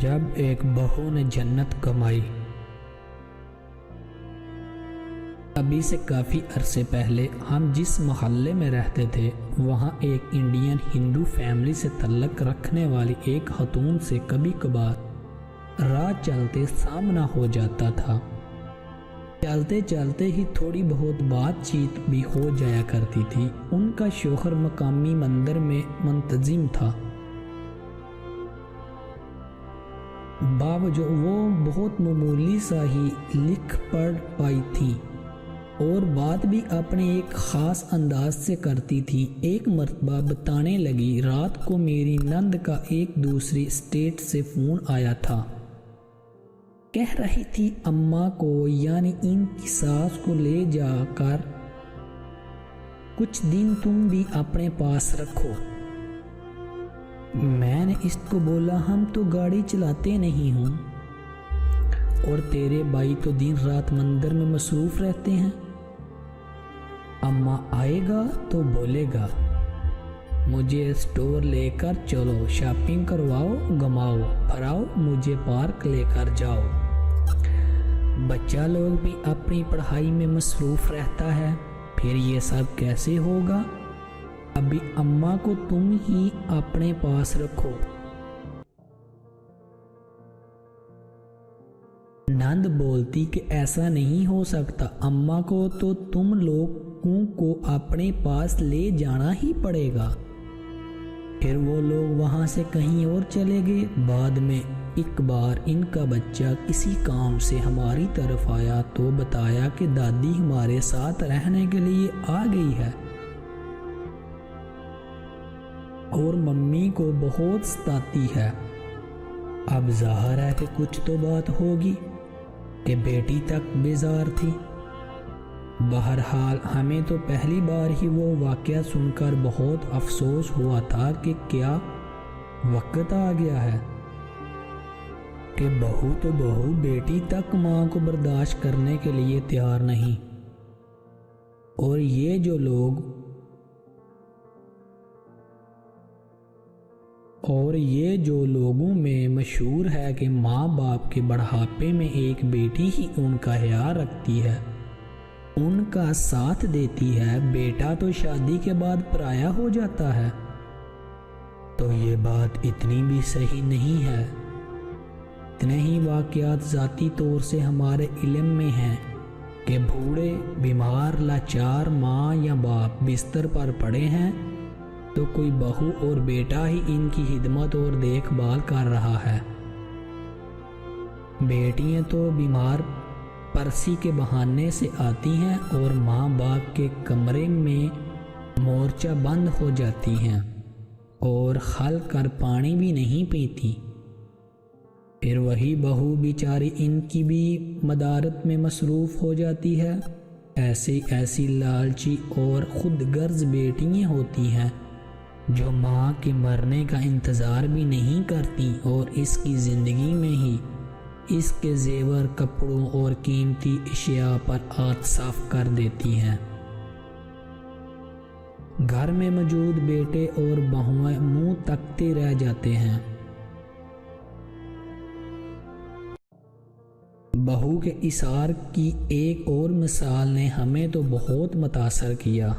جب ایک بہو نے جنت کمائی۔ ابھی سے کافی عرصے پہلے ہم جس محلے میں رہتے تھے وہاں ایک انڈین ہندو فیملی سے تعلق رکھنے والی ایک خاتون سے کبھی کبھار راہ چلتے سامنا ہو جاتا تھا۔ چلتے چلتے ہی تھوڑی بہت بات چیت بھی ہو جایا کرتی تھی۔ ان کا شوہر مقامی مندر میں منتظم تھا، باوجود وہ بہت معمولی سا ہی لکھ پڑھ پائی تھی اور بات بھی اپنے ایک خاص انداز سے کرتی تھی۔ ایک مرتبہ بتانے لگی، رات کو میری نند کا ایک دوسری اسٹیٹ سے فون آیا تھا۔ کہہ رہی تھی اماں کو یعنی ان کی ساس کو لے جا کر کچھ دن تم بھی اپنے پاس رکھو۔ میں نے اس کو بولا ہم تو گاڑی چلاتے نہیں ہوں اور تیرے بھائی تو دن رات مندر میں مصروف رہتے ہیں۔ اماں آئے گا تو بولے گا مجھے اسٹور لے کر چلو، شاپنگ کرواؤ، گھماؤ پھراؤ، مجھے پارک لے کر جاؤ۔ بچہ لوگ بھی اپنی پڑھائی میں مصروف رہتا ہے، پھر یہ سب کیسے ہوگا؟ ابھی اماں کو تم ہی اپنے پاس رکھو۔ نند بولتی کہ ایسا نہیں ہو سکتا، اماں کو تو تم لوگوں کو اپنے پاس لے جانا ہی پڑے گا۔ پھر وہ لوگ وہاں سے کہیں اور چلے گئے۔ بعد میں ایک بار ان کا بچہ کسی کام سے ہماری طرف آیا تو بتایا کہ دادی ہمارے ساتھ رہنے کے لیے آ گئی ہے اور ممی کو بہت ستاتی ہے۔ اب ظاہر ہے کہ کچھ تو بات ہوگی کہ بیٹی تک بیزار تھی۔ بہرحال ہمیں تو پہلی بار ہی وہ واقعہ سن کر بہت افسوس ہوا تھا کہ کیا وقت آ گیا ہے کہ بہو تو بہو، بیٹی تک ماں کو برداشت کرنے کے لیے تیار نہیں۔ اور یہ جو لوگوں میں مشہور ہے کہ ماں باپ کے بڑھاپے میں ایک بیٹی ہی ان کا خیال رکھتی ہے، ان کا ساتھ دیتی ہے، بیٹا تو شادی کے بعد پرایا ہو جاتا ہے، تو یہ بات اتنی بھی صحیح نہیں ہے۔ اتنے ہی واقعات ذاتی طور سے ہمارے علم میں ہیں کہ بوڑھے، بیمار، لاچار ماں یا باپ بستر پر پڑے ہیں تو کوئی بہو اور بیٹا ہی ان کی خدمت اور دیکھ بھال کر رہا ہے۔ بیٹیاں تو بیمار پرسی کے بہانے سے آتی ہیں اور ماں باپ کے کمرے میں مورچہ بند ہو جاتی ہیں اور خل کر پانی بھی نہیں پیتی۔ پھر وہی بہو بیچاری ان کی بھی مدارت میں مصروف ہو جاتی ہے۔ ایسی لالچی اور خود غرض بیٹیاں ہوتی ہیں جو ماں کے مرنے کا انتظار بھی نہیں کرتی اور اس کی زندگی میں ہی اس کے زیور، کپڑوں اور قیمتی اشیاء پر ہاتھ صاف کر دیتی ہیں۔ گھر میں موجود بیٹے اور بہویں منہ تکتے رہ جاتے ہیں۔ بہو کے اثار کی ایک اور مثال نے ہمیں تو بہت متاثر کیا۔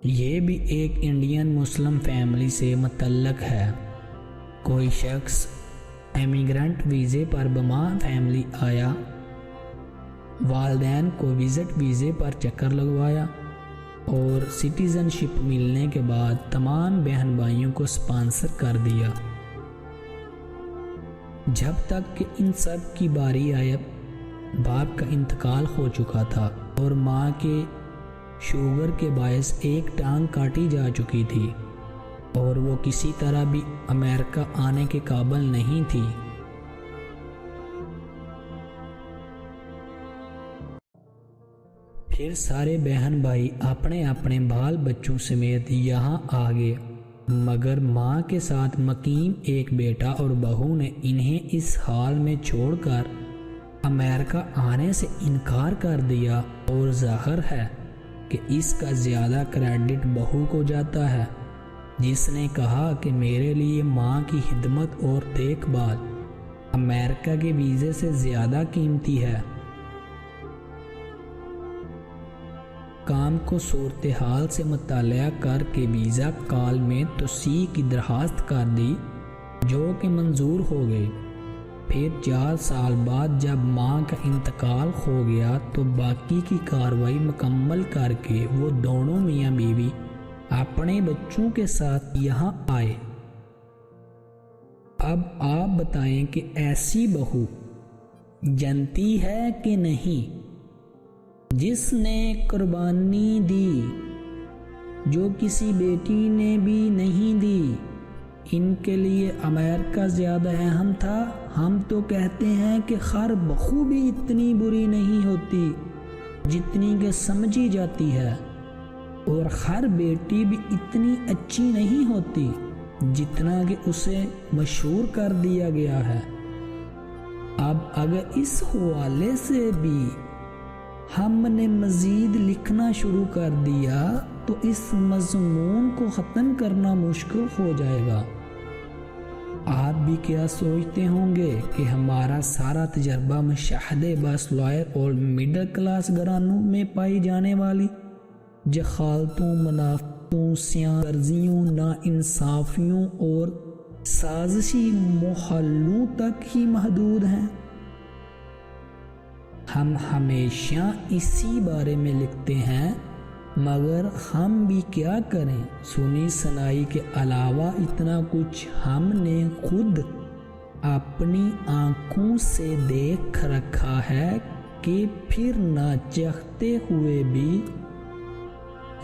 یہ بھی ایک انڈین مسلم فیملی سے متعلق ہے۔ کوئی شخص ایمیگرنٹ ویزے پر بما فیملی آیا، والدین کو وزٹ ویزے پر چکر لگوایا اور سٹیزن شپ ملنے کے بعد تمام بہن بھائیوں کو سپانسر کر دیا۔ جب تک کہ ان سب کی باری آئی، باپ کا انتقال ہو چکا تھا اور ماں کے شوگر کے باعث ایک ٹانگ کاٹی جا چکی تھی اور وہ کسی طرح بھی امریکہ آنے کے قابل نہیں تھی۔ پھر سارے بہن بھائی اپنے اپنے بال بچوں سمیت یہاں آ گئے، مگر ماں کے ساتھ مقیم ایک بیٹا اور بہو نے انہیں اس حال میں چھوڑ کر امریکہ آنے سے انکار کر دیا، اور ظاہر ہے کہ اس کا زیادہ کریڈٹ بہو کو جاتا ہے۔ جس نے کہا کہ میرے لیے ماں کی خدمت اور دیکھ بھال امریکہ کے ویزے سے زیادہ قیمتی ہے۔ کام کو صورتحال سے مطالعہ کر کے ویزا کال میں توسیع کی درخواست کر دی، جو کہ منظور ہو گئی۔ پھر 4 سال بعد جب ماں کا انتقال ہو گیا تو باقی کی کارروائی مکمل کر کے وہ دونوں میاں بیوی اپنے بچوں کے ساتھ یہاں آئے۔ اب آپ بتائیں کہ ایسی بہو جنتی ہے کہ نہیں، جس نے قربانی دی جو کسی بیٹی نے بھی نہیں دی۔ ان کے لیے امریکہ زیادہ اہم تھا۔ ہم تو کہتے ہیں کہ ہر بہو بھی اتنی بری نہیں ہوتی جتنی کہ سمجھی جاتی ہے، اور ہر بیٹی بھی اتنی اچھی نہیں ہوتی جتنا کہ اسے مشہور کر دیا گیا ہے۔ اب اگر اس حوالے سے بھی ہم نے مزید لکھنا شروع کر دیا تو اس مضمون کو ختم کرنا مشکل ہو جائے گا۔ آپ بھی کیا سوچتے ہوں گے کہ ہمارا سارا تجربہ مشاہدے بس لائر اور مڈل کلاس گھرانوں میں پائی جانے والی جہالتوں، منافقتوں، سیاہ ورزیوں، ناانصافیوں اور سازشی محلوں تک ہی محدود ہیں؟ ہم ہمیشہ اسی بارے میں لکھتے ہیں، مگر ہم بھی کیا کریں؟ سنی سنائی کے علاوہ اتنا کچھ ہم نے خود اپنی آنکھوں سے دیکھ رکھا ہے کہ پھر نہ چاہتے ہوئے بھی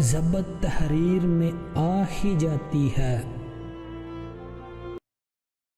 ضبط تحریر میں آ ہی جاتی ہے۔